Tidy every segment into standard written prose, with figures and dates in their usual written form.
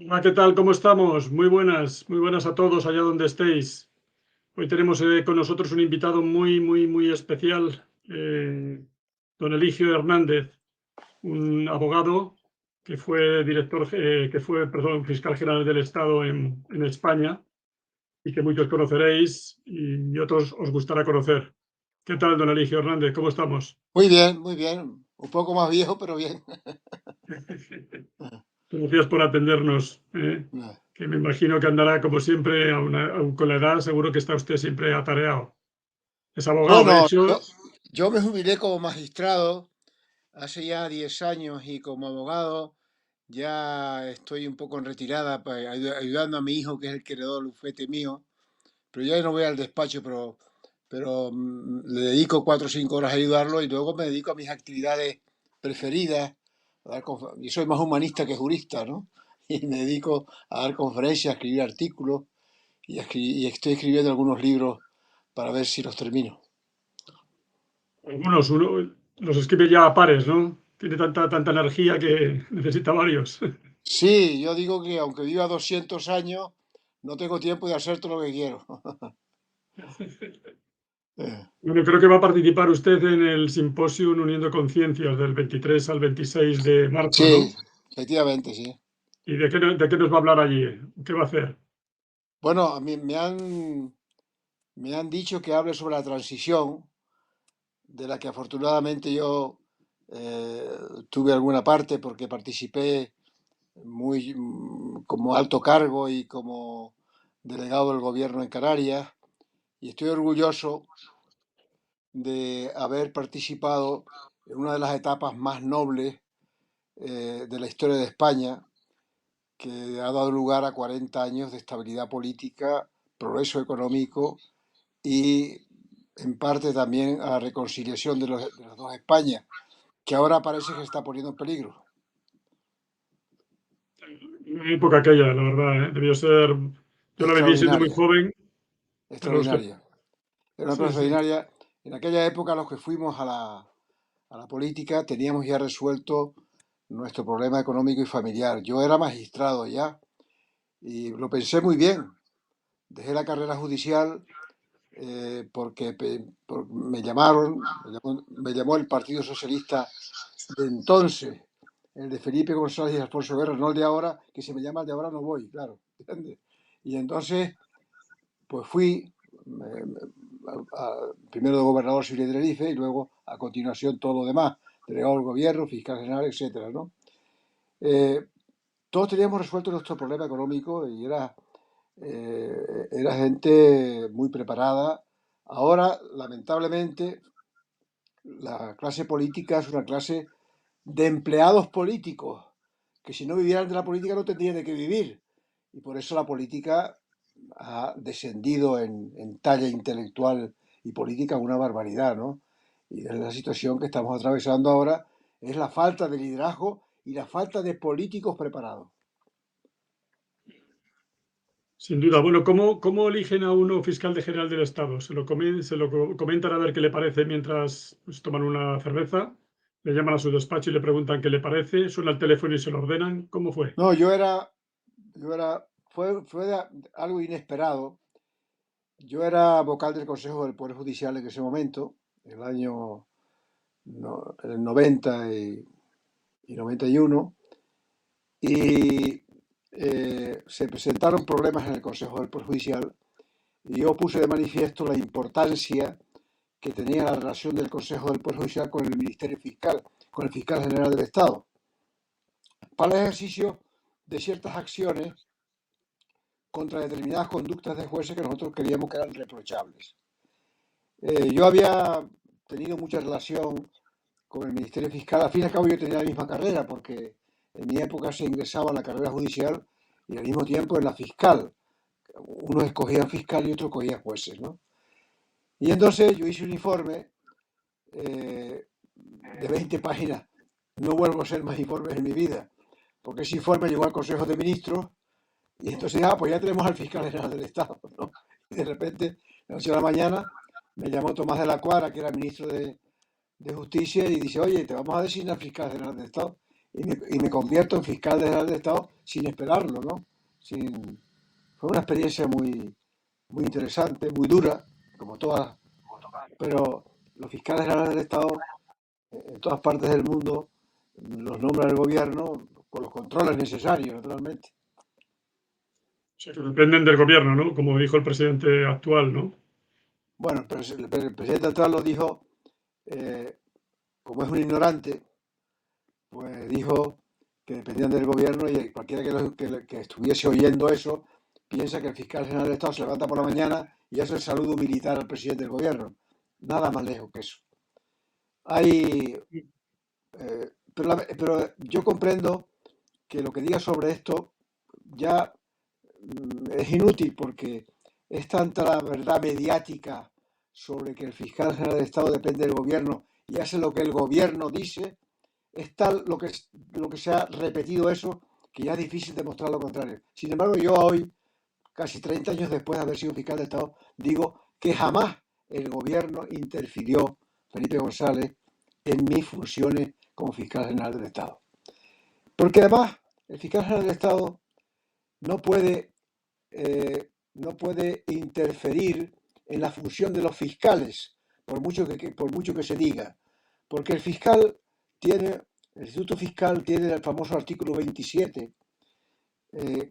Hola, ¿qué tal? ¿Cómo estamos? Muy buenas a todos allá donde estéis. Hoy tenemos con nosotros un invitado muy especial, don Eligio Hernández, un abogado que fue perdón, fiscal general del Estado en España y que muchos conoceréis y otros os gustará conocer. ¿Qué tal, don Eligio Hernández? ¿Cómo estamos? Muy bien, muy bien. Un poco más viejo, pero bien. Gracias por atendernos, que me imagino que andará como siempre, aun con la edad, seguro que está usted siempre atareado. Es abogado, de Bueno, hecho. yo me jubilé como magistrado hace ya 10 años y como abogado ya estoy un poco en retirada ayudando a mi hijo, que es el que heredó el bufete mío. Pero ya no voy al despacho, pero le dedico 4 o 5 horas a ayudarlo y luego me dedico a mis actividades preferidas. Yo soy más humanista que jurista, ¿no? Y me dedico a dar conferencias, a escribir artículos y estoy escribiendo algunos libros para ver si los termino. Algunos, uno los escribe ya a pares, ¿no? Tiene tanta energía que necesita varios. Sí, yo digo que aunque viva 200 años, no tengo tiempo de hacer todo lo que quiero. Eh, Bueno, creo que va a participar usted en el simposio Uniendo Conciencias del 23 al 26 de marzo, Sí, ¿no? efectivamente, sí. ¿Y de qué nos va a hablar allí? ¿Qué va a hacer? Bueno, a mí me han dicho que hable sobre la transición, de la que afortunadamente yo tuve alguna parte porque participé como alto cargo y como delegado del gobierno en Canarias, y estoy orgulloso de haber participado en una de las etapas más nobles de la historia de España, que ha dado lugar a 40 años de estabilidad política, progreso económico y en parte también a la reconciliación de las dos Españas, que ahora parece que se está poniendo en peligro. Una época aquella, la verdad, ¿eh? Debió ser. Yo la viví siendo muy Extraordinaria, joven, pero los que. extraordinaria. Era una cosa Sí, sí. extraordinaria. En aquella época los que fuimos a la política teníamos ya resuelto nuestro problema económico y familiar. Yo era magistrado ya y lo pensé muy bien. Dejé la carrera judicial porque me llamó el Partido Socialista de entonces, el de Felipe González y Alfonso Guerra, no el de ahora, que si me llama el de ahora no voy, claro. ¿Entiendes? Y entonces, pues fui primero de gobernador civil de Tenerife y luego a continuación todo lo demás, delegado del gobierno, fiscal general, etcétera, ¿no? Eh, todos teníamos resuelto nuestro problema económico y era gente muy preparada. Ahora, lamentablemente, la clase política es una clase de empleados políticos, que si no vivieran de la política no tendrían de qué vivir. Y por eso la política ha descendido en talla intelectual y política una barbaridad, ¿no? Y es la situación que estamos atravesando ahora, es la falta de liderazgo y la falta de políticos preparados. Sin duda. Bueno, ¿cómo eligen a uno fiscal de general del Estado? ¿Se lo comentan a ver qué le parece mientras pues, toman una cerveza? ¿Le llaman a su despacho y le preguntan qué le parece? ¿Suena el teléfono y se lo ordenan? ¿Cómo fue? No, fue algo inesperado. Yo era vocal del Consejo del Poder Judicial en ese momento, en el año en el 90 y 91, y se presentaron problemas en el Consejo del Poder Judicial y yo puse de manifiesto la importancia que tenía la relación del Consejo del Poder Judicial con el Ministerio Fiscal, con el Fiscal General del Estado, para el ejercicio de ciertas acciones contra determinadas conductas de jueces que nosotros creíamos que eran reprochables. Yo había tenido mucha relación con el Ministerio Fiscal. Al fin y al cabo yo tenía la misma carrera porque en mi época se ingresaba a la carrera judicial y al mismo tiempo en la fiscal. Uno escogía fiscal y otro escogía jueces, ¿no? Y entonces yo hice un informe de 20 páginas. No vuelvo a hacer más informes en mi vida, porque ese informe llegó al Consejo de Ministros y entonces, pues ya tenemos al fiscal general del Estado, ¿no? Y de repente, de la noche a la mañana, me llamó Tomás de la Cuadra, que era ministro de Justicia, y dice, oye, te vamos a designar fiscal general del Estado. y me convierto en fiscal general del Estado sin esperarlo, ¿no? Fue una experiencia muy interesante, muy dura, como todas, pero los fiscales generales del Estado en todas partes del mundo los nombra el gobierno con los controles necesarios, naturalmente. O sea, que dependen del gobierno, ¿no? Como dijo el presidente actual, ¿no? Bueno, pero el presidente actual lo dijo, como es un ignorante, pues dijo que dependían del gobierno y cualquiera que estuviese oyendo eso piensa que el fiscal general del Estado se levanta por la mañana y hace el saludo militar al presidente del gobierno. Nada más lejos que eso. Hay, pero yo comprendo que lo que diga sobre esto ya es inútil porque es tanta la verdad mediática sobre que el fiscal general del Estado depende del gobierno y hace lo que el gobierno dice, es tal lo que se ha repetido eso que ya es difícil demostrar lo contrario. Sin embargo, yo hoy, casi 30 años después de haber sido fiscal de Estado, digo que jamás el gobierno interfirió, Felipe González, en mis funciones como fiscal general del Estado. Porque además, el fiscal general del Estado no puede, no puede interferir en la función de los fiscales, por mucho que se diga. Porque el fiscal tiene, el Instituto Fiscal tiene el famoso artículo 27,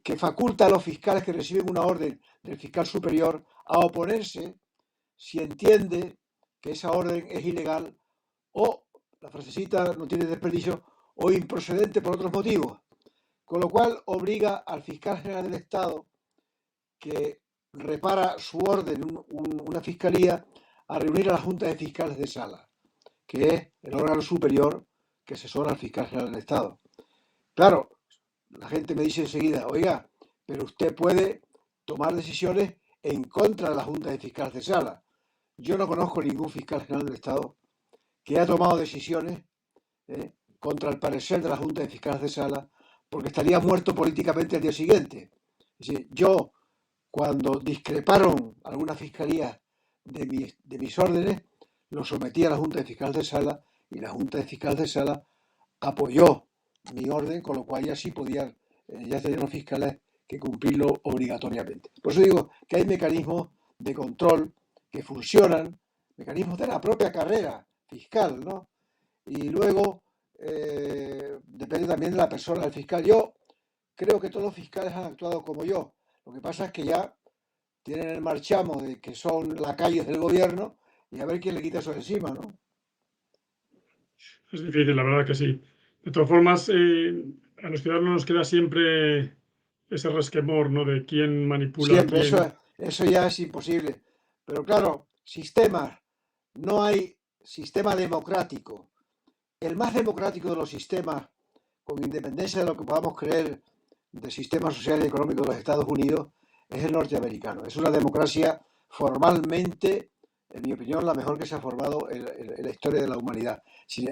que faculta a los fiscales que reciben una orden del fiscal superior a oponerse si entiende que esa orden es ilegal o, la frasecita no tiene desperdicio, o improcedente por otros motivos. Con lo cual obliga al fiscal general del Estado, que repara su orden, una fiscalía, a reunir a la Junta de Fiscales de Sala, que es el órgano superior que asesora al fiscal general del Estado. Claro, la gente me dice enseguida, oiga, pero usted puede tomar decisiones en contra de la Junta de Fiscales de Sala. Yo no conozco ningún fiscal general del Estado que haya tomado decisiones contra el parecer de la Junta de Fiscales de Sala, porque estaría muerto políticamente al día siguiente. Es decir, yo, cuando discreparon algunas fiscalías de mis órdenes, lo sometí a la Junta de Fiscales de Sala y la Junta de Fiscales de Sala apoyó mi orden, con lo cual ya sí podían, ya tenían los fiscales que cumplirlo obligatoriamente. Por eso digo que hay mecanismos de control que funcionan, mecanismos de la propia carrera fiscal, ¿no? Y luego depende también de la persona del fiscal. Yo creo que todos los fiscales han actuado como yo. Lo que pasa es que ya tienen el marchamo de que son lacayos del gobierno y a ver quién le quita eso de encima, ¿no? Es difícil, la verdad que sí. De todas formas, a los ciudadanos nos queda siempre ese resquemor, ¿no? De quién manipula a Siempre, quién. eso ya es imposible. Pero claro, sistemas, no hay sistema democrático. El más democrático de los sistemas, con independencia de lo que podamos creer del sistema social y económico de los Estados Unidos, es el norteamericano. Es una democracia formalmente, en mi opinión, la mejor que se ha formado en la historia de la humanidad.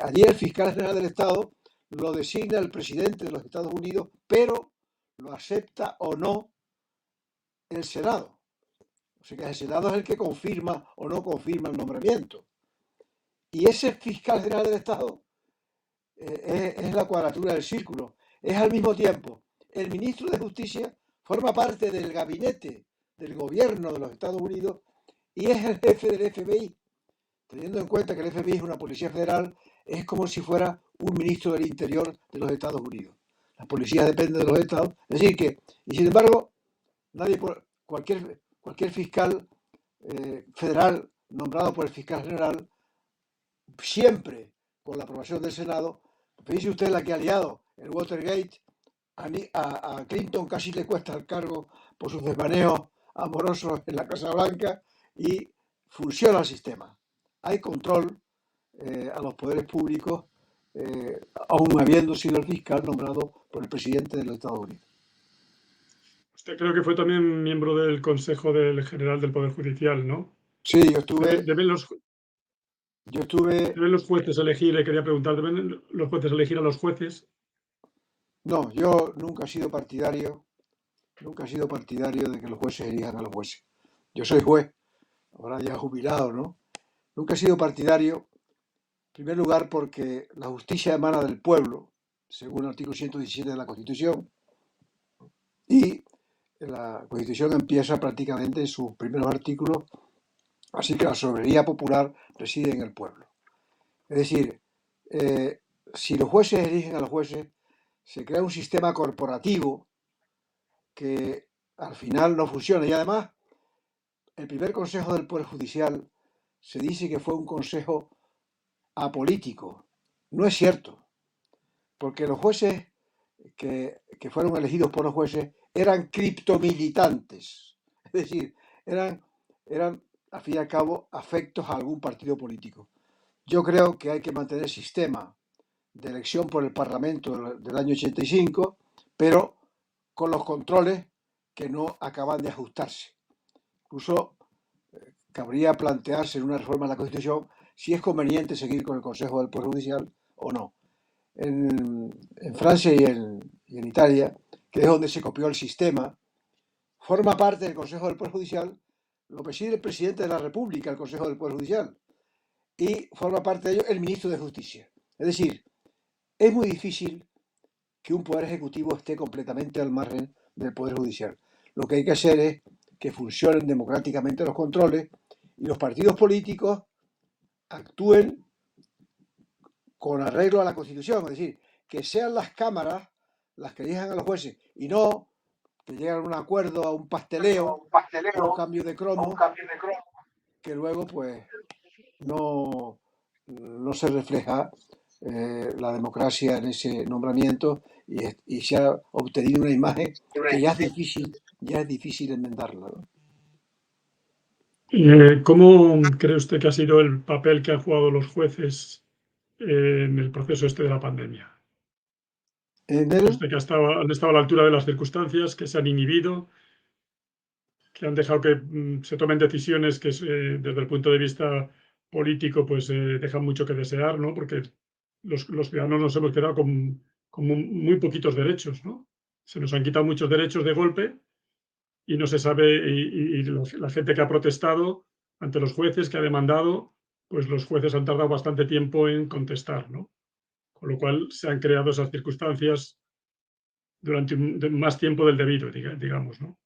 Allí el fiscal general del Estado lo designa el presidente de los Estados Unidos, pero lo acepta o no el Senado. O sea que el Senado es el que confirma o no confirma el nombramiento. Y ese fiscal general del Estado es la cuadratura del círculo. Es al mismo tiempo, el ministro de Justicia forma parte del gabinete del gobierno de los Estados Unidos y es el jefe del FBI. Teniendo en cuenta que el FBI es una policía federal, es como si fuera un ministro del Interior de los Estados Unidos. Las policías dependen de los estados. Es decir que, y sin embargo, cualquier fiscal federal nombrado por el fiscal general, siempre con la aprobación del Senado, fíjese usted la que ha liado, el Watergate, a Clinton casi le cuesta el cargo por sus desvaneos amorosos en la Casa Blanca y funciona el sistema. Hay control a los poderes públicos, aún habiendo sido el fiscal nombrado por el presidente de los Estados Unidos. Usted creo que fue también miembro del Consejo del General del Poder Judicial, ¿no? Sí, Deben los jueces elegir, le quería preguntar, ¿deben los jueces elegir a los jueces? No, yo nunca he sido partidario de que los jueces elijan a los jueces. Yo soy juez, ahora ya jubilado, ¿no? Nunca he sido partidario, en primer lugar porque la justicia emana del pueblo según el artículo 117 de la Constitución, y la Constitución empieza prácticamente en sus primeros artículos, así que la soberanía popular reside en el pueblo. Es decir, si los jueces eligen a los jueces, se crea un sistema corporativo que al final no funciona. Y además, el primer consejo del Poder Judicial se dice que fue un consejo apolítico. No es cierto, porque los jueces que fueron elegidos por los jueces eran criptomilitantes, es decir, eran al fin y al cabo afectos a algún partido político. Yo creo que hay que mantener el sistema de elección por el Parlamento del año 85, pero con los controles que no acaban de ajustarse. Incluso cabría plantearse en una reforma de la Constitución si es conveniente seguir con el Consejo del Poder Judicial o no. En Francia y en Italia, que es donde se copió el sistema, forma parte del Consejo del Poder Judicial, lo preside el presidente de la República, el Consejo del Poder Judicial, y forma parte de ello el ministro de Justicia. Es decir, es muy difícil que un poder ejecutivo esté completamente al margen del Poder Judicial. Lo que hay que hacer es que funcionen democráticamente los controles y los partidos políticos actúen con arreglo a la Constitución, es decir, que sean las cámaras las que elijan a los jueces y no que lleguen a un acuerdo, a un pasteleo, a un cambio de cromo, que luego pues no se refleja la democracia en ese nombramiento y se ha obtenido una imagen que ya es difícil enmendarla, ¿no? ¿Cómo cree usted que ha sido el papel que han jugado los jueces en el proceso este de la pandemia? Usted que han estado a la altura de las circunstancias, que se han inhibido, que han dejado que se tomen decisiones que desde el punto de vista político pues dejan mucho que desear, ¿no? Porque los ciudadanos nos hemos quedado con muy poquitos derechos, ¿no? Se nos han quitado muchos derechos de golpe y no se sabe, y la gente que ha protestado ante los jueces, que ha demandado, pues los jueces han tardado bastante tiempo en contestar, ¿no? Con lo cual se han creado esas circunstancias durante más tiempo del debido, digamos, ¿no?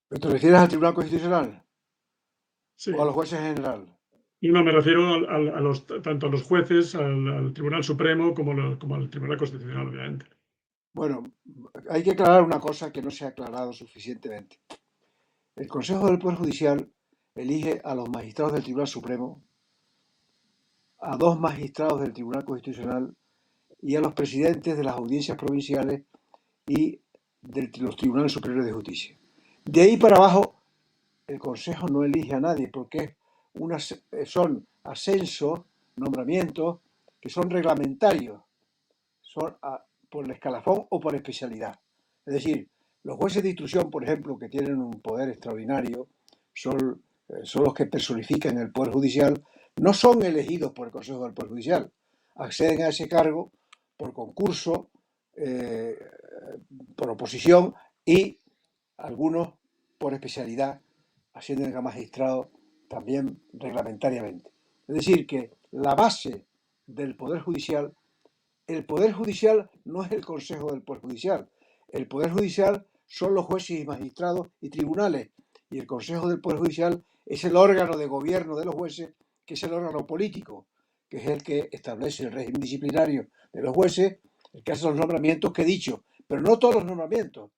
¿Pero te refieres al Tribunal Constitucional? Sí. ¿O a los jueces en general? Y no, me refiero tanto a los jueces, al Tribunal Supremo, como al Tribunal Constitucional, obviamente. Bueno, hay que aclarar una cosa que no se ha aclarado suficientemente. El Consejo del Poder Judicial elige a los magistrados del Tribunal Supremo, a 2 magistrados del Tribunal Constitucional y a los presidentes de las audiencias provinciales y de los Tribunales Superiores de Justicia. De ahí para abajo, el Consejo no elige a nadie porque son ascensos, nombramientos que son reglamentarios, son por el escalafón o por especialidad. Es decir, los jueces de instrucción, por ejemplo, que tienen un poder extraordinario, son los que personifican el Poder Judicial, no son elegidos por el Consejo del Poder Judicial. Acceden a ese cargo por concurso, por oposición y algunos por especialidad, ascienden a magistrado también reglamentariamente. Es decir, que la base del Poder Judicial, el Poder Judicial no es el Consejo del Poder Judicial. El Poder Judicial son los jueces y magistrados y tribunales. Y el Consejo del Poder Judicial es el órgano de gobierno de los jueces, que es el órgano político, que es el que establece el régimen disciplinario de los jueces, el que hace los nombramientos que he dicho, pero no todos los nombramientos.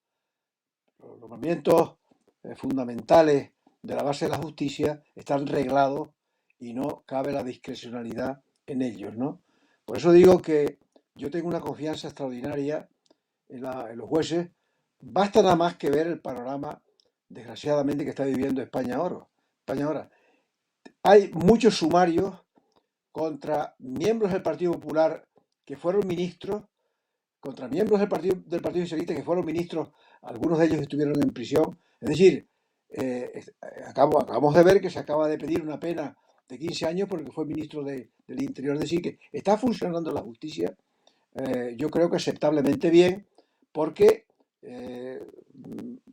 Los nombramientos fundamentales de la base de la justicia están reglados y no cabe la discrecionalidad en ellos, ¿no? Por eso digo que yo tengo una confianza extraordinaria en los jueces. Basta nada más que ver el panorama, desgraciadamente, que está viviendo España ahora. Hay muchos sumarios contra miembros del Partido Popular que fueron ministros, contra miembros del Partido Socialista que fueron ministros, algunos de ellos estuvieron en prisión. Es decir, acabamos de ver que se acaba de pedir una pena de 15 años porque fue ministro del Interior. Es decir, que está funcionando la justicia, yo creo que aceptablemente bien, porque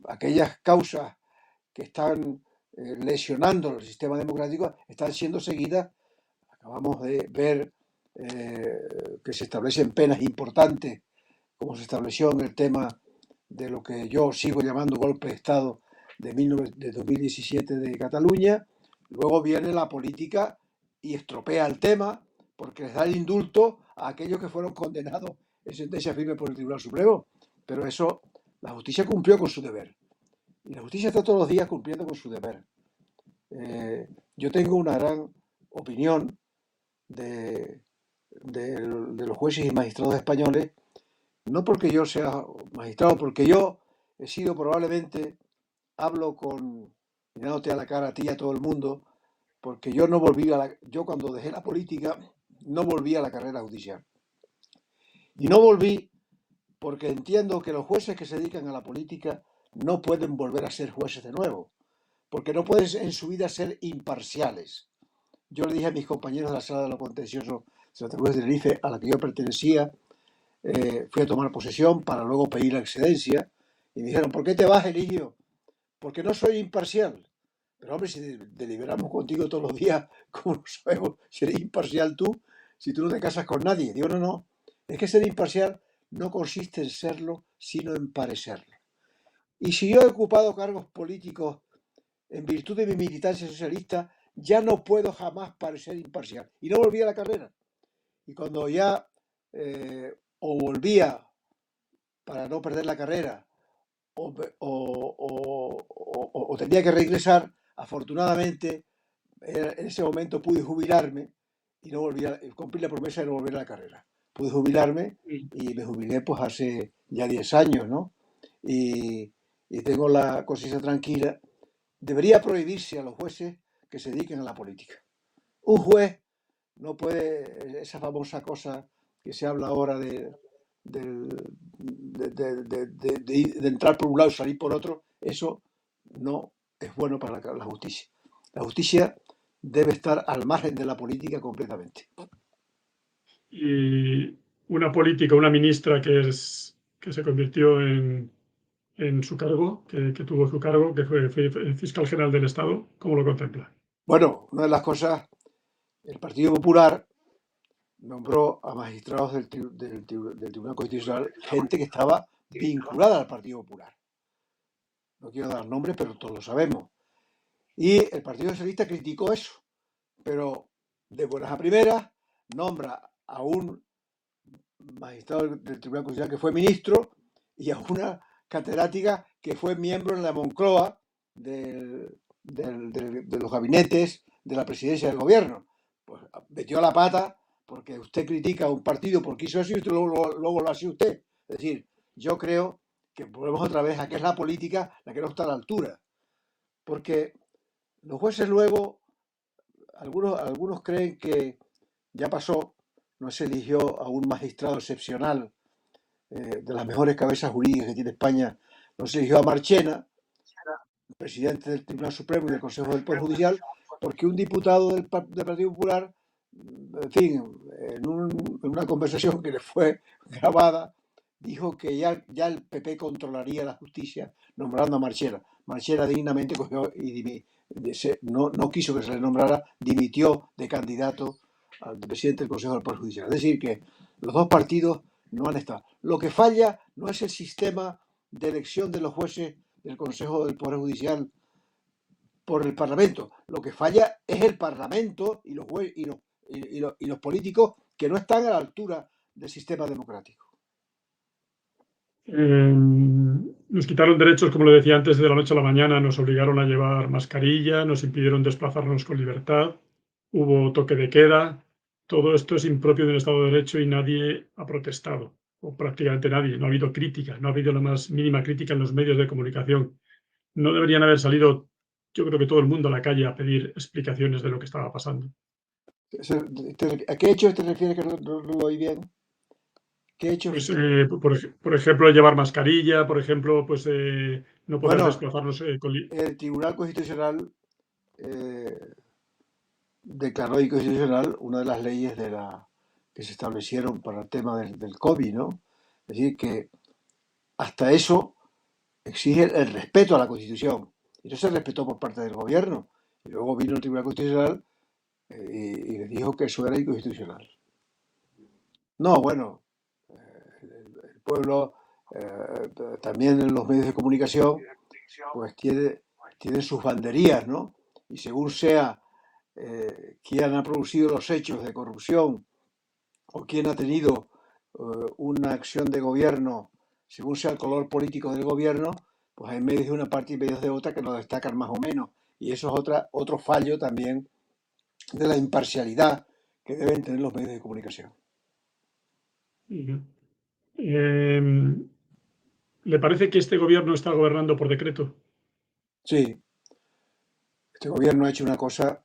aquellas causas que están lesionando el sistema democrático están siendo seguidas. Acabamos de ver que se establecen penas importantes como se estableció en el tema de lo que yo sigo llamando golpe de Estado de 2017 de Cataluña. Luego viene la política y estropea el tema porque les da el indulto a aquellos que fueron condenados en sentencia firme por el Tribunal Supremo. Pero eso, la justicia cumplió con su deber. Y la justicia está todos los días cumpliendo con su deber. Yo tengo una gran opinión de los jueces y magistrados españoles, no porque yo sea magistrado, porque yo he sido probablemente, hablo con, mirándote a la cara a ti y a todo el mundo, porque yo no volví yo cuando dejé la política no volví a la carrera judicial. Y no volví porque entiendo que los jueces que se dedican a la política no pueden volver a ser jueces de nuevo, porque no pueden en su vida ser imparciales. Yo le dije a mis compañeros de la sala de lo contencioso Santa Cruz de Tenerife, a la que yo pertenecía, fui a tomar posesión para luego pedir la excedencia, y me dijeron, ¿por qué te vas, Eligio? Porque no soy imparcial. Pero hombre, si deliberamos contigo todos los días, ¿cómo no sabemos si eres imparcial tú, si tú no te casas con nadie? Digo, no, no, es que ser imparcial no consiste en serlo, sino en parecerlo. Y si yo he ocupado cargos políticos en virtud de mi militancia socialista, ya no puedo jamás parecer imparcial. Y no volví a la carrera. Y cuando ya o volvía para no perder la carrera o tenía que regresar, afortunadamente en ese momento pude jubilarme y no volví cumplí la promesa de no volver a la carrera. Pude jubilarme y me jubilé pues hace ya 10 años, ¿no? Y tengo la conciencia tranquila. Debería prohibirse a los jueces que se dediquen a la política. Un juez no puede, esa famosa cosa que se habla ahora de entrar por un lado y salir por otro, eso no es bueno para la justicia. La justicia debe estar al margen de la política completamente. Y una política, una ministra que se convirtió en su cargo, que tuvo su cargo, que fue fiscal general del Estado, ¿cómo lo contempla? Bueno, una de las cosas, el Partido Popular nombró a magistrados del Tribunal Constitucional gente que estaba vinculada al Partido Popular. No quiero dar nombres, pero todos lo sabemos. Y el Partido Socialista criticó eso, pero de buenas a primeras nombra a un magistrado del Tribunal Constitucional que fue ministro y a una catedrática que fue miembro en la Moncloa de los gabinetes de la presidencia del gobierno. Pues metió la pata porque usted critica a un partido porque hizo eso y usted luego lo hace usted. Es decir, yo creo que volvemos otra vez a que es la política la que no está a la altura. Porque los jueces luego, algunos creen que ya pasó, no se eligió a un magistrado excepcional, de las mejores cabezas jurídicas que tiene España, no se eligió a Marchena, presidente del Tribunal Supremo y del Consejo del Poder Judicial, porque un diputado del Partido Popular, en fin, en una conversación que le fue grabada, dijo que ya el PP controlaría la justicia nombrando a Marchena. Marchena dignamente cogió y no quiso que se le nombrara, dimitió de candidato al presidente del Consejo del Poder Judicial. Es decir, que los dos partidos no han estado. Lo que falla no es el sistema de elección de los jueces del Consejo del Poder Judicial por el Parlamento. Lo que falla es el Parlamento y los políticos que no están a la altura del sistema democrático. Nos quitaron derechos, como le decía antes, de la noche a la mañana, nos obligaron a llevar mascarilla, nos impidieron desplazarnos con libertad, hubo toque de queda. Todo esto es impropio de un Estado de Derecho y nadie ha protestado, o prácticamente nadie. No ha habido crítica, no ha habido la más mínima crítica en los medios de comunicación. No deberían haber salido, yo creo que todo el mundo a la calle a pedir explicaciones de lo que estaba pasando. ¿A qué hechos te refieres que no lo oí bien? ¿Qué hechos? Pues, por ejemplo, llevar mascarilla, por ejemplo, pues no poder Bueno, desplazarnos el Tribunal Constitucional declaró inconstitucional una de las leyes que se establecieron para el tema del COVID, ¿no? Es decir, que hasta eso exige el respeto a la Constitución. Y no se respetó por parte del gobierno. Y luego vino el Tribunal Constitucional y le dijo que eso era inconstitucional. No, bueno, el pueblo, también en los medios de comunicación, pues tienen sus banderías, ¿no? Y según sea quién ha producido los hechos de corrupción o quién ha tenido una acción de gobierno, según sea el color político del gobierno, pues hay medios de una parte y medios de otra que lo destacan más o menos. Y eso es otro fallo también de la imparcialidad que deben tener los medios de comunicación. ¿Le parece que este gobierno está gobernando por decreto? Sí, este gobierno ha hecho una cosa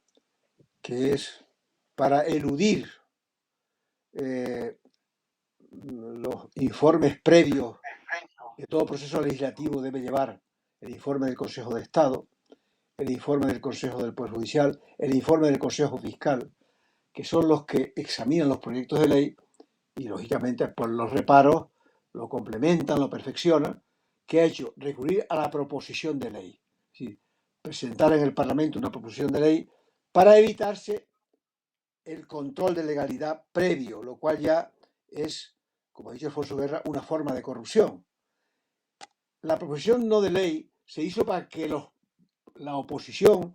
que es para eludir los informes previos que todo proceso legislativo debe llevar, el informe del Consejo de Estado, el informe del Consejo del Poder Judicial, el informe del Consejo Fiscal, que son los que examinan los proyectos de ley y, lógicamente, por los reparos, lo complementan, lo perfeccionan. ¿Qué ha hecho? Recurrir a la proposición de ley. Es decir, presentar en el Parlamento una proposición de ley para evitarse el control de legalidad previo, lo cual ya es, como ha dicho Alfonso Guerra, una forma de corrupción. La proposición no de ley se hizo para que la oposición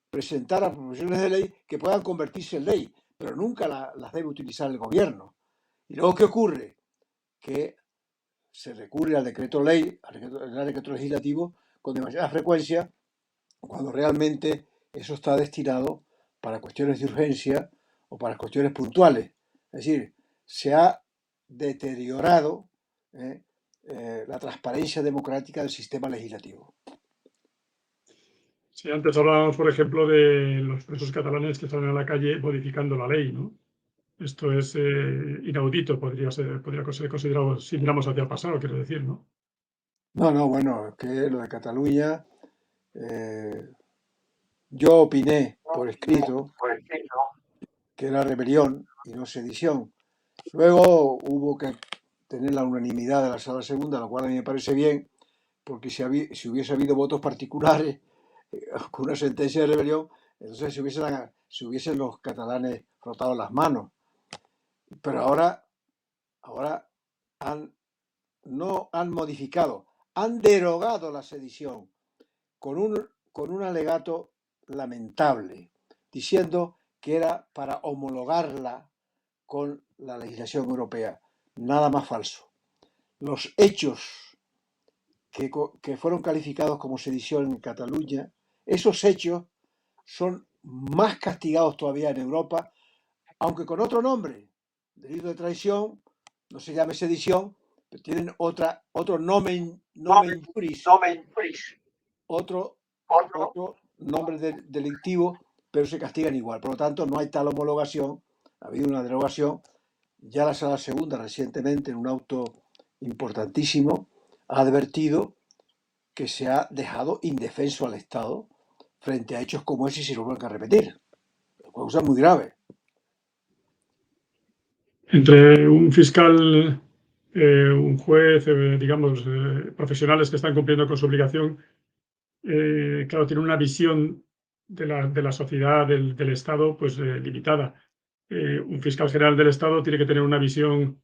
presentara proposiciones de ley que puedan convertirse en ley, pero nunca las debe utilizar el gobierno. ¿Y luego qué ocurre? Que se recurre al decreto ley, al decreto legislativo, con demasiada frecuencia, cuando realmente eso está destinado para cuestiones de urgencia o para cuestiones puntuales. Es decir, se ha deteriorado la transparencia democrática del sistema legislativo. Sí, antes hablábamos, por ejemplo, de los presos catalanes que salen a la calle modificando la ley, ¿no? Esto es inaudito, podría ser considerado si miramos hacia el pasado, quiero decir, ¿no? No, bueno, que lo de Cataluña, yo opiné por escrito que era rebelión y no sedición. Luego hubo que tener la unanimidad de la Sala Segunda, lo cual a mí me parece bien, porque si hubiese habido votos particulares con una sentencia de rebelión, entonces se hubiesen los catalanes frotado las manos. Pero ahora no han modificado, han derogado la sedición con un alegato lamentable, diciendo que era para homologarla con la legislación europea. Nada más falso. Los hechos que fueron calificados como sedición en Cataluña, esos hechos son más castigados todavía en Europa, aunque con otro nombre. Delito de traición, no se llame sedición, pero tienen otro nomen juris, otro nombre delictivo, pero se castigan igual. Por lo tanto, no hay tal homologación, ha habido una derogación. Ya la Sala Segunda recientemente, en un auto importantísimo, ha advertido que se ha dejado indefenso al Estado frente a hechos como ese si lo vuelven a repetir. Cosa muy grave. Entre un fiscal, un juez, digamos, profesionales que están cumpliendo con su obligación, claro, tienen una visión de la sociedad, del Estado, pues limitada. Un fiscal general del Estado tiene que tener una visión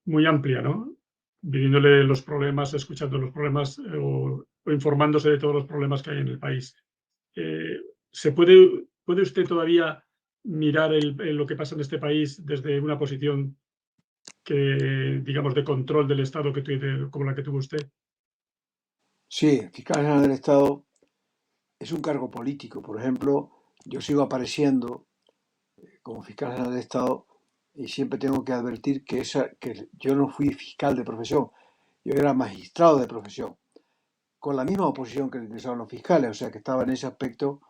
muy amplia, ¿no? Viviéndole los problemas, escuchando los problemas o informándose de todos los problemas que hay en el país. ¿Puede usted todavía mirar lo que pasa en este país desde una posición que, digamos, de control del Estado como la que tuvo usted? Sí, el fiscal general del Estado es un cargo político. Por ejemplo, yo sigo apareciendo como fiscal general del Estado y siempre tengo que advertir que yo no fui fiscal de profesión, yo era magistrado de profesión, con la misma oposición que ingresaron los fiscales, o sea que estaba en ese aspecto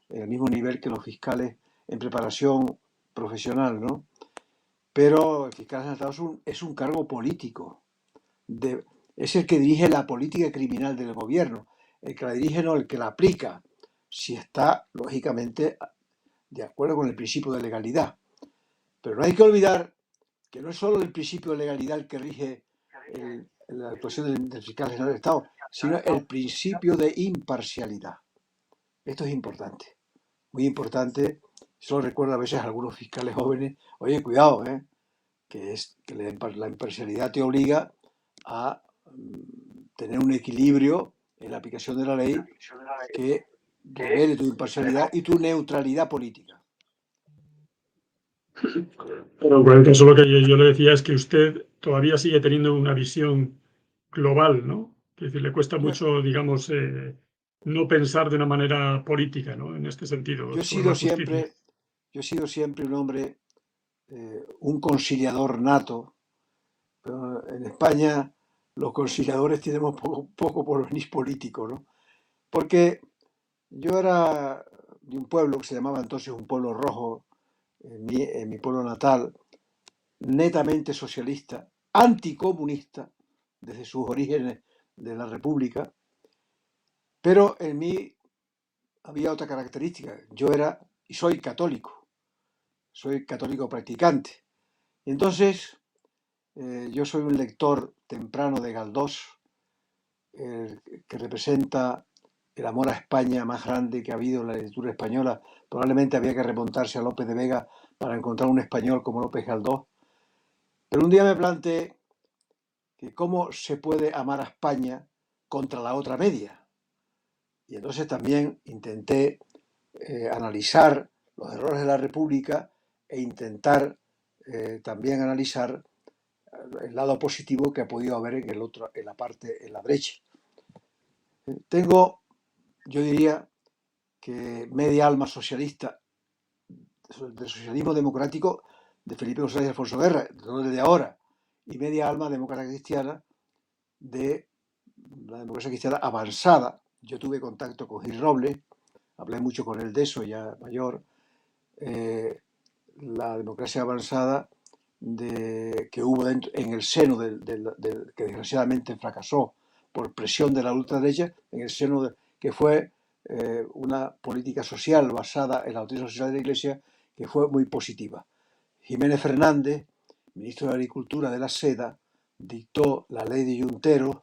en el mismo nivel que los fiscales en preparación profesional, ¿no? Pero el fiscal general del Estado es un cargo político, es el que dirige la política criminal del gobierno, el que la dirige, no el que la aplica, si está, lógicamente, de acuerdo con el principio de legalidad. Pero no hay que olvidar que no es solo el principio de legalidad el que rige la actuación del fiscal general del Estado, sino el principio de imparcialidad. Esto es importante, muy importante. Eso lo recuerdo a veces a algunos fiscales jóvenes. Oye, cuidado, que la imparcialidad te obliga a tener un equilibrio en la aplicación de la ley que revele tu imparcialidad y tu neutralidad política. Pero en cualquier caso, lo que yo le decía es que usted todavía sigue teniendo una visión global, ¿no? Es decir, le cuesta mucho, digamos, no pensar de una manera política, ¿no? En este sentido, Yo he sobre sido la justicia. siempre un hombre, un conciliador nato, pero en España los conciliadores tenemos poco porvenir político, ¿no? Porque yo era de un pueblo que se llamaba entonces un pueblo rojo, en mi pueblo natal, netamente socialista, anticomunista, desde sus orígenes de la República, pero en mí había otra característica. Yo era y soy católico practicante. Y entonces, yo soy un lector temprano de Galdós, que representa el amor a España más grande que ha habido en la literatura española. Probablemente había que remontarse a López de Vega para encontrar un español como López Galdós. Pero un día me planteé que cómo se puede amar a España contra la otra media. Y entonces también intenté analizar los errores de la República e intentar también analizar el lado positivo que ha podido haber en en la brecha. Tengo, yo diría, que media alma socialista del socialismo democrático de Felipe González y Alfonso Guerra, no desde ahora, y media alma demócrata cristiana de la democracia cristiana avanzada. Yo tuve contacto con Gil Robles, hablé mucho con él de eso, ya mayor. La democracia avanzada que hubo en el seno que desgraciadamente fracasó por presión de la ultraderecha, en el seno que fue una política social basada en la doctrina social de la Iglesia, que fue muy positiva. Jiménez Fernández, ministro de Agricultura de la Seda, dictó la ley de Junteros,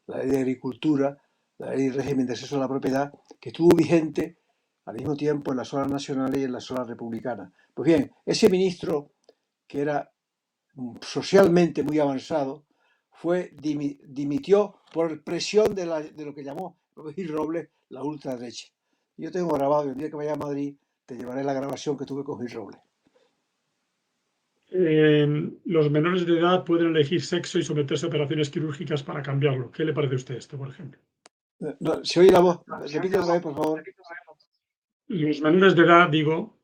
la ley de Agricultura, la ley de régimen de acceso a la propiedad, que estuvo vigente al mismo tiempo en las zonas nacionales y en las zonas republicanas. Pues bien, ese ministro, que era socialmente muy avanzado, dimitió por presión de lo que llamó Gil Robles la ultraderecha. Yo tengo grabado, el día que vaya a Madrid, te llevaré la grabación que tuve con Gil Robles. Los menores de edad pueden elegir sexo y someterse a operaciones quirúrgicas para cambiarlo. ¿Qué le parece a usted esto, por ejemplo? No, ¿se oye la voz? Repite otra vez, por favor. Los menores de edad, digo,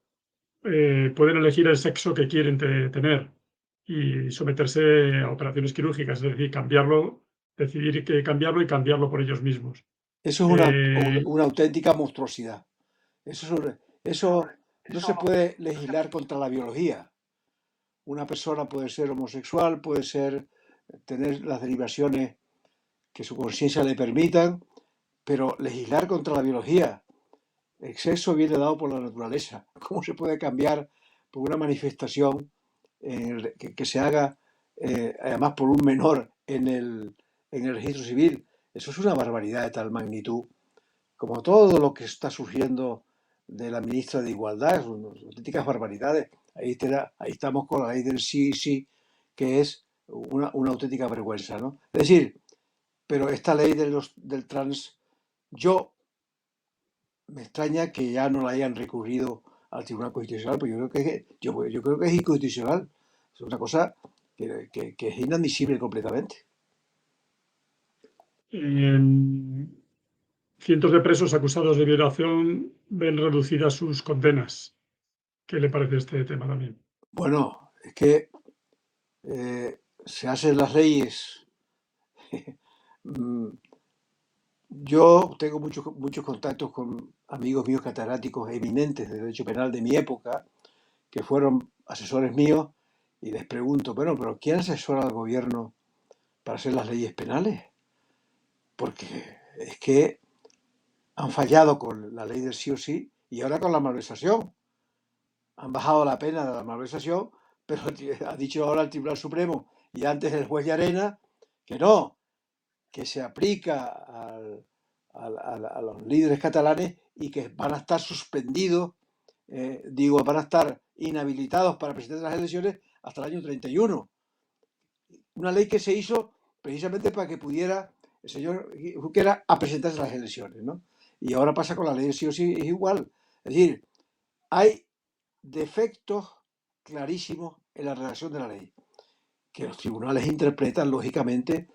pueden elegir el sexo que quieren tener y someterse a operaciones quirúrgicas, es decir, cambiarlo, decidir que cambiarlo y cambiarlo por ellos mismos. Eso es una auténtica monstruosidad. Eso no se puede legislar contra la biología. Una persona puede ser homosexual, puede tener las derivaciones que su conciencia le permitan, pero legislar contra la biología, el sexo viene dado por la naturaleza. ¿Cómo se puede cambiar por una manifestación que se haga, además por un menor en el registro civil? Eso es una barbaridad de tal magnitud. Como todo lo que está surgiendo de la ministra de Igualdad, son auténticas barbaridades. Ahí estamos con la ley del sí y sí, que es una auténtica vergüenza, ¿no? Es decir, pero esta ley del trans, me extraña que ya no la hayan recurrido al Tribunal Constitucional, pues yo creo que es inconstitucional. Es una cosa que es inadmisible completamente. Cientos de presos acusados de violación ven reducidas sus condenas. ¿Qué le parece este tema también? Bueno, es que se hacen las leyes. Yo tengo muchos contactos con amigos míos catedráticos eminentes de derecho penal de mi época, que fueron asesores míos, y les pregunto, bueno, pero ¿quién asesora al gobierno para hacer las leyes penales? Porque es que han fallado con la ley del sí o sí y ahora con la malversación. Han bajado la pena de la malversación, pero ha dicho ahora el Tribunal Supremo y antes el juez Llarena que no, que se aplica a los líderes catalanes y que van a estar suspendidos, van a estar inhabilitados para presentar las elecciones hasta el año 31. Una ley que se hizo precisamente para que pudiera el señor Junqueras a presentarse a las elecciones, ¿no? Y ahora pasa con la ley sí o sí, es igual. Es decir, hay defectos clarísimos en la redacción de la ley, que los tribunales interpretan, lógicamente,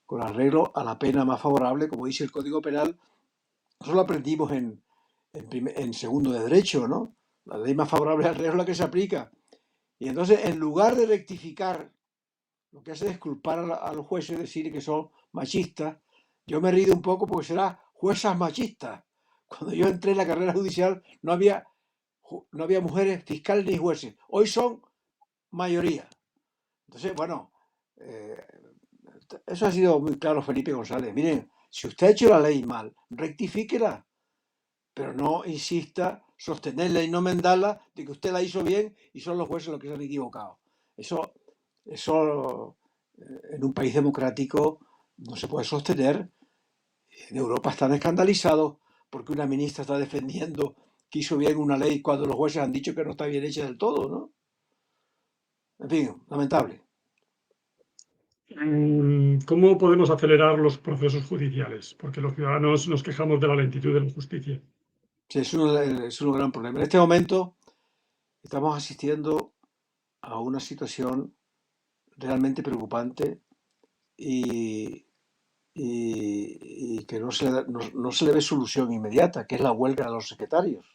con arreglo a la pena más favorable, como dice el Código Penal. Eso lo aprendimos en segundo de Derecho, ¿no? La ley más favorable al reo es la que se aplica. Y entonces, en lugar de rectificar, lo que hace es culpar a los jueces, decir que son machistas. Yo me he reído un poco porque será juezas machistas. Cuando yo entré en la carrera judicial no había mujeres fiscales ni jueces. Hoy son mayoría. Entonces, bueno, eh, eso ha sido muy claro, Felipe González. Miren, si usted ha hecho la ley mal, rectifíquela, pero no insista sostenerla y no enmendarla de que usted la hizo bien y son los jueces los que se han equivocado. Eso en un país democrático no se puede sostener. En Europa están escandalizados porque una ministra está defendiendo que hizo bien una ley cuando los jueces han dicho que no está bien hecha del todo, ¿no? En fin, lamentable. ¿Cómo podemos acelerar los procesos judiciales? Porque los ciudadanos nos quejamos de la lentitud de la justicia. Sí, es un gran problema. En este momento estamos asistiendo a una situación realmente preocupante y, y que no se le ve solución inmediata, que es la huelga de los secretarios,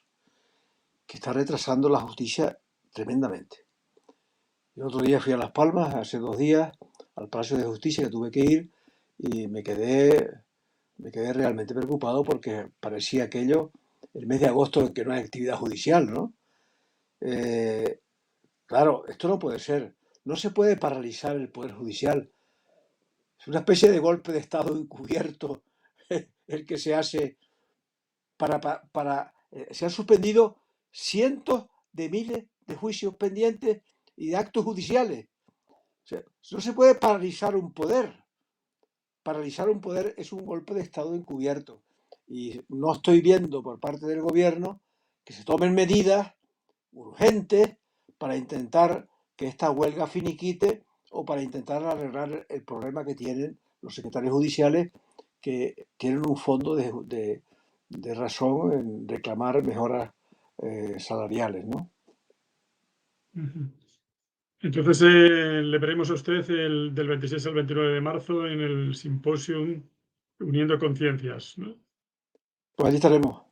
que está retrasando la justicia tremendamente. El otro día fui a Las Palmas, hace 2 días, al Palacio de Justicia, que tuve que ir, y me quedé realmente preocupado porque parecía aquello el mes de agosto que no hay actividad judicial, ¿no? Eh, claro, esto no puede ser. No se puede paralizar el Poder Judicial. Es una especie de golpe de Estado encubierto el que se hace se han suspendido cientos de miles de juicios pendientes y de actos judiciales. O sea, no se puede paralizar un poder. Paralizar un poder es un golpe de Estado encubierto. Y no estoy viendo por parte del gobierno que se tomen medidas urgentes para intentar que esta huelga finiquite o para intentar arreglar el problema que tienen los secretarios judiciales, que tienen un fondo de razón en reclamar mejoras salariales, ¿no? Entonces, le veremos a usted del 26 al 29 de marzo en el simposium Uniendo Conciencias, ¿no? Pues allí estaremos.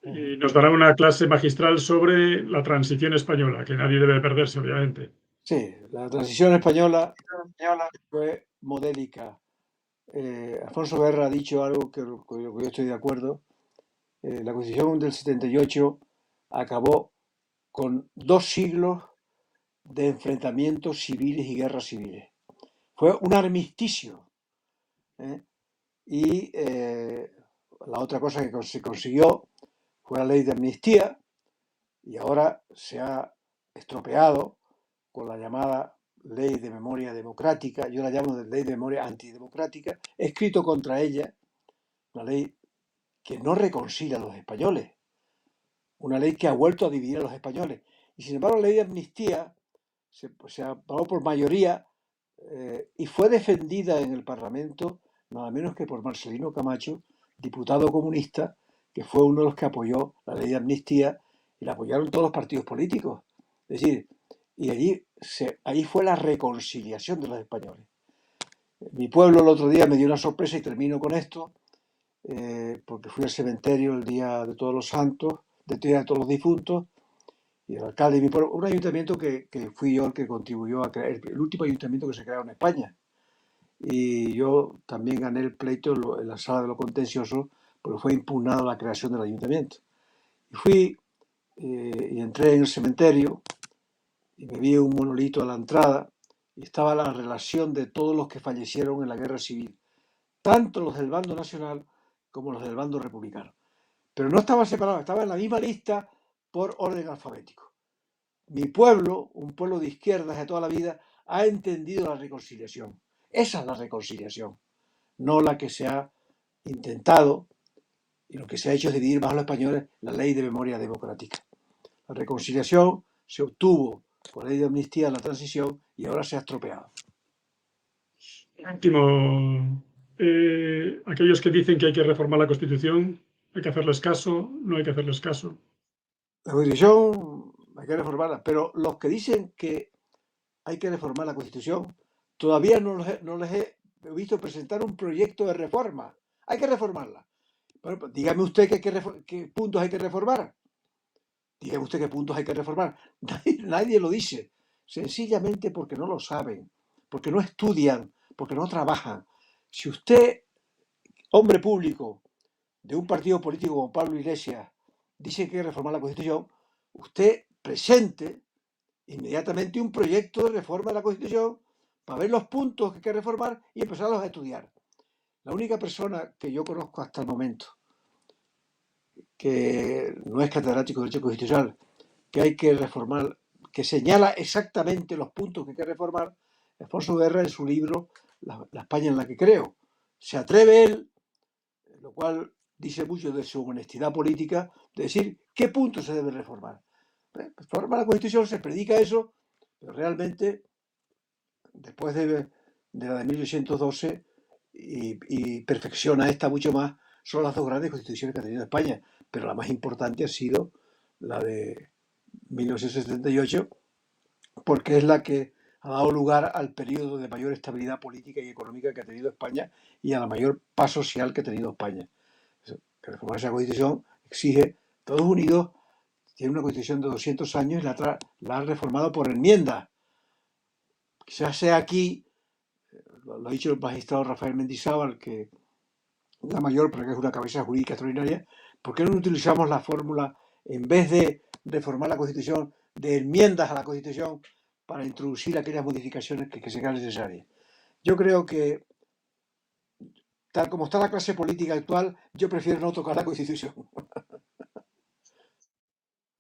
Y nos dará una clase magistral sobre la transición española, que nadie debe perderse, obviamente. Sí, la transición española fue modélica. Alfonso Guerra ha dicho algo con lo que yo estoy de acuerdo. La Constitución del 78 acabó con 2 siglos de enfrentamientos civiles y guerras civiles. Fue un armisticio. ¿Eh? Y la otra cosa que se consiguió fue la ley de amnistía y ahora se ha estropeado con la llamada ley de memoria democrática. Yo la llamo de ley de memoria antidemocrática. He escrito contra ella una ley que no reconcilia a los españoles, una ley que ha vuelto a dividir a los españoles. Y sin embargo, la ley de amnistía se aprobó por mayoría y fue defendida en el Parlamento nada menos que por Marcelino Camacho, diputado comunista, que fue uno de los que apoyó la ley de amnistía y la apoyaron todos los partidos políticos. Es decir, y ahí fue la reconciliación de los españoles. Mi pueblo el otro día me dio una sorpresa y termino con esto, porque fui al cementerio el día de Todos los Santos, del Día de Todos los Difuntos, y el alcalde de mi pueblo, un ayuntamiento que fui yo el que contribuyó a crear, el último ayuntamiento que se creó en España. Y yo también gané el pleito en la sala de lo contencioso, porque fue impugnada la creación del ayuntamiento. Y fui y entré en el cementerio y me vi un monolito a la entrada y estaba la relación de todos los que fallecieron en la guerra civil, tanto los del bando nacional como los del bando republicano. Pero no estaba separado, estaba en la misma lista por orden alfabético. Mi pueblo, un pueblo de izquierdas de toda la vida, ha entendido la reconciliación. Esa es la reconciliación, no la que se ha intentado y lo que se ha hecho es dividir más a los españoles la ley de memoria democrática. La reconciliación se obtuvo por la ley de amnistía en la transición y ahora se ha estropeado. Último, aquellos que dicen que hay que reformar la Constitución, hay que hacerles caso, no hay que hacerles caso. La Constitución hay que reformarla, pero los que dicen que hay que reformar la Constitución, todavía no les he visto presentar un proyecto de reforma. Hay que reformarla. Bueno, pues dígame usted qué puntos hay que reformar. Dígame usted qué puntos hay que reformar. Nadie lo dice. Sencillamente porque no lo saben, porque no estudian, porque no trabajan. Si usted, hombre público de un partido político como Pablo Iglesias, dice que hay que reformar la Constitución, usted presente inmediatamente un proyecto de reforma de la Constitución para ver los puntos que hay que reformar y empezarlos a estudiar. La única persona que yo conozco hasta el momento que no es catedrático de Derecho Constitucional, que hay que reformar, que señala exactamente los puntos que hay que reformar, Alfonso Guerra en su libro La España en la que creo. Se atreve él, lo cual dice mucho de su honestidad política, de decir qué puntos se deben reformar. Reforma la Constitución, se predica eso, pero realmente, después de la de 1812, y perfecciona esta mucho más, son las dos grandes constituciones que ha tenido España, pero la más importante ha sido la de 1978, porque es la que ha dado lugar al periodo de mayor estabilidad política y económica que ha tenido España y a la mayor paz social que ha tenido España. Que reformar esa constitución exige, Estados Unidos tiene una constitución de 200 años y la ha reformado por enmienda. Quizás sea aquí, lo ha dicho el magistrado Rafael Mendizábal, que la mayor, porque es una cabeza jurídica extraordinaria, ¿por qué no utilizamos la fórmula, en vez de reformar la Constitución, de enmiendas a la Constitución para introducir aquellas modificaciones que sean necesarias? Yo creo que, tal como está la clase política actual, yo prefiero no tocar la Constitución.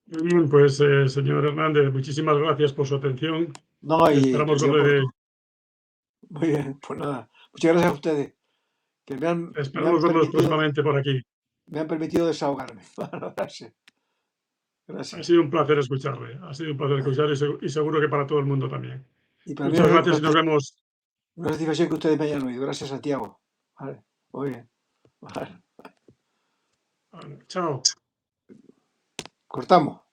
Muy bien, pues señor Hernández, muchísimas gracias por su atención No, y y esperamos atención verle, muy bien, pues nada. Muchas gracias a ustedes, que esperamos verlos próximamente por aquí. me han permitido desahogarme. Bueno, gracias. Ha Gracias. sido un placer escucharle, ha sido un placer escuchar y seguro que para todo el mundo también. Y para mí Muchas gracias y nos vemos. una satisfacción que ustedes me hayan oído. Gracias, Santiago. Vale, muy bien. Vale. Chao. Cortamos.